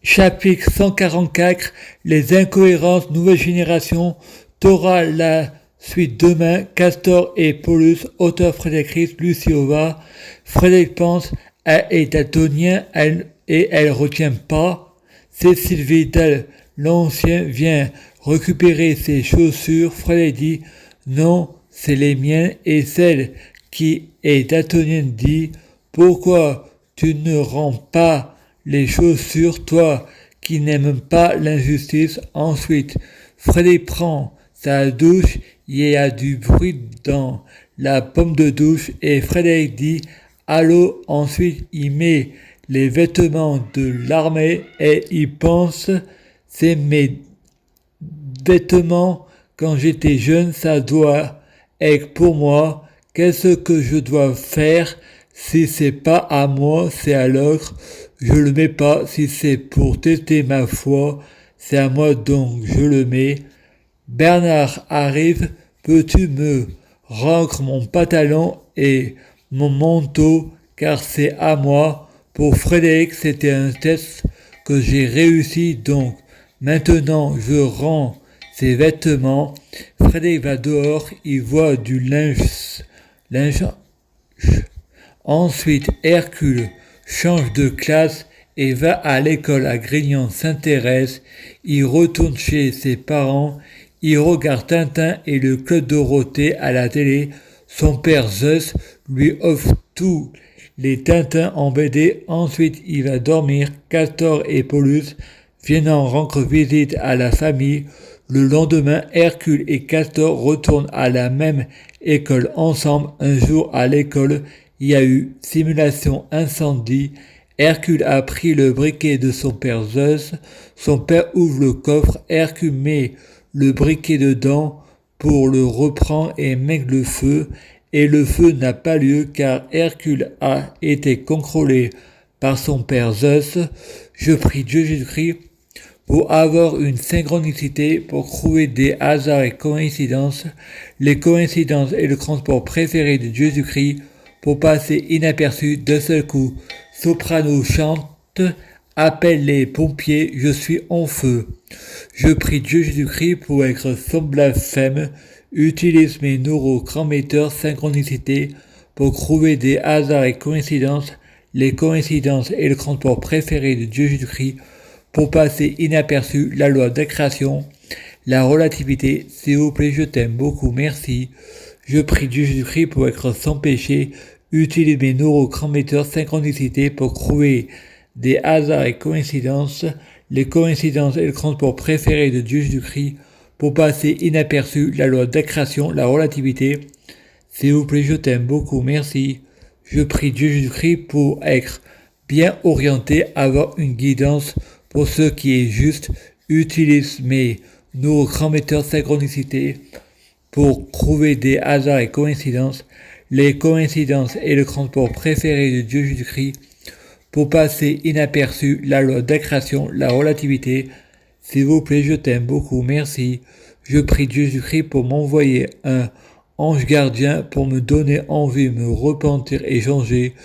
Chapitre 144 Les incohérences nouvelle génération. T'auras la suite demain. Castor et Paulus, auteur Frédéric Luciova. Frédéric pense, elle est daltonien et elle retient pas. Cécile Vidal, l'ancien, vient récupérer ses chaussures. Frédéric dit non, c'est les miennes. Et celle qui est daltonienne dit pourquoi tu ne rends pas les chaussures, toi qui n'aimes pas l'injustice. Ensuite, Frédéric prend sa douche, il y a du bruit dans la pomme de douche et Frédéric dit allô. Ensuite, il met les vêtements de l'armée et il pense c'est mes vêtements quand j'étais jeune, ça doit être pour moi. Qu'est-ce que je dois faire? Si c'est pas à moi, c'est à l'autre. Je le mets pas. Si c'est pour tester ma foi, c'est à moi donc je le mets. Bernard arrive. Peux-tu me rendre mon pantalon et mon manteau car c'est à moi. Pour Frédéric, c'était un test que j'ai réussi donc. Maintenant, je rends ses vêtements. Frédéric va dehors, il voit du linge. Ensuite, Hercule change de classe et va à l'école à Grignan-Sainte-Thérèse. Il retourne chez ses parents. Il regarde Tintin et le Club Dorothée à la télé. Son père Zeus lui offre tous les Tintins en BD. Ensuite, il va dormir. Castor et Paulus viennent rendre visite à la famille. Le lendemain, Hercule et Castor retournent à la même école ensemble. Un jour à l'école, il y a eu simulation incendie. Hercule a pris le briquet de son père Zeus. Son père ouvre le coffre. Hercule met le briquet dedans pour le reprendre et met le feu. Et le feu n'a pas lieu car Hercule a été contrôlé par son père Zeus. Je prie Dieu Jésus-Christ pour avoir une synchronicité, pour trouver des hasards et coïncidences, les coïncidences et le transport préféré de Jésus-Christ, pour passer inaperçu d'un seul coup. Soprano chante, appelle les pompiers, je suis en feu. Je prie Dieu Jésus-Christ pour être sans blasphème, utilise mes neurotransmetteurs synchronicité pour trouver des hasards et coïncidences, les coïncidences et le transport préféré de Dieu Jésus-Christ, pour passer inaperçu la loi d'attraction, la relativité. S'il vous plaît, je t'aime beaucoup, merci. Je prie Dieu Jésus-Christ pour être sans péché, utilise mes neurotransmetteurs synchronicité pour trouver des hasards et coïncidences, les coïncidences et le transport préféré de Dieu Jésus-Christ, pour passer inaperçu la loi d'attraction, la relativité. S'il vous plaît, je t'aime beaucoup, merci. Je prie Dieu Jésus-Christ pour être bien orienté, avoir une guidance pour ce qui est juste, utilise mes neurotransmetteurs synchronicité pour trouver des hasards et coïncidences, les coïncidences et le transport préféré de Dieu Jésus-Christ, pour passer inaperçu la loi d'attraction, la relativité. S'il vous plaît, je t'aime beaucoup, merci. Je prie Dieu Jésus-Christ pour m'envoyer un ange gardien pour me donner envie de me repentir et changer.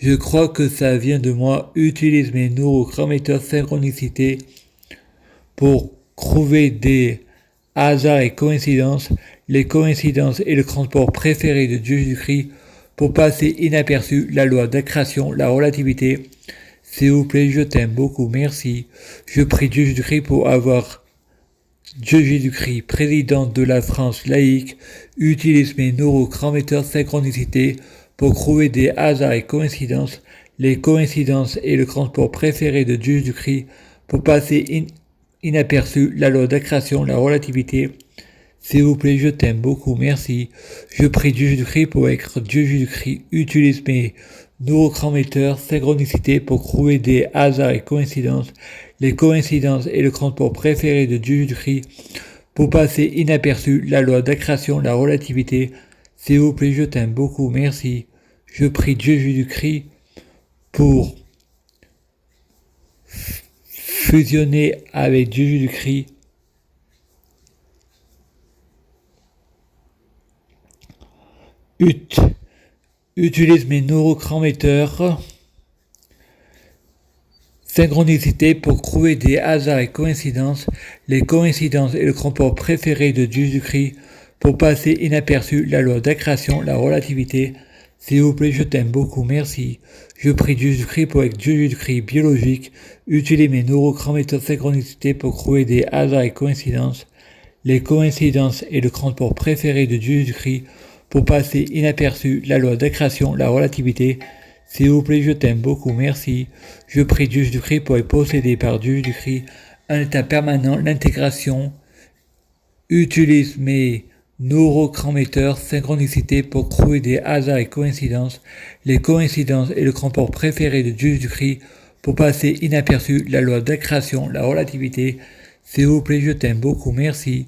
Je crois que ça vient de moi. Utilise mes neurotransmetteurs synchronicité pour trouver des hasards et coïncidences, les coïncidences et le transport préféré de Dieu Jésus-Christ, pour passer inaperçu la loi d'attraction, la relativité. S'il vous plaît, je t'aime beaucoup, merci. Je prie Dieu Jésus-Christ pour avoir Dieu Jésus-Christ, président de la France laïque, utilise mes neurotransmetteurs synchronicité pour trouver des hasards et coïncidences, les coïncidences et le transport préféré de Dieu Jésus-Christ, pour passer inaperçu la loi d'attraction, la relativité. S'il vous plaît, je t'aime beaucoup, merci. Je prie Dieu Jésus-Christ pour être Dieu Jésus-Christ, utilise mes neurotransmetteurs synchronicité pour trouver des hasards et coïncidences, les coïncidences et le transport préféré de Dieu Jésus-Christ, pour passer inaperçu la loi d'attraction, la relativité. S'il vous plaît, je t'aime beaucoup, merci. Je prie Dieu Jésus-Christ pour fusionner avec Dieu Jésus-Christ utilise mes neurotransmetteurs synchronicité pour trouver des hasards et coïncidences, les coïncidences et le comportement préféré de Jésus-Christ pour passer inaperçu la loi d'accrétion, la relativité. S'il vous plaît, je t'aime beaucoup, merci. Je prie Jésus-Christ pour avec Jésus-Christ biologique, utiliser mes neurochromètres synchronicité pour trouver des hasards et coïncidences, les coïncidences et le comportement préféré de Jésus-Christ pour passer inaperçu la loi d'accrétion, la relativité. S'il vous plaît, je t'aime beaucoup, merci. Je prie Jésus-Christ pour être possédé par Jésus-Christ, un état permanent, l'intégration. Utilise mes neurochromètres synchronicité pour trouver des hasards et coïncidences, les coïncidences et le comportement préféré de Jésus-Christ pour passer inaperçu la loi d'accrétion, la relativité. S'il vous plaît, je t'aime beaucoup, merci.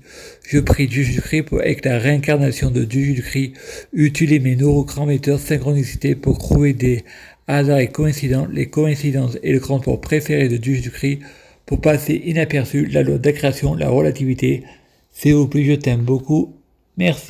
Je prie Jésus-Christ pour avec la réincarnation de Jésus-Christ, utiliser mes neurochromètres synchronicité pour trouver des hasards et coïncidences, les coïncidences et le comportement préféré de Jésus-Christ pour passer inaperçu la loi d'accrétion, la relativité. S'il vous plaît, je t'aime beaucoup, merci.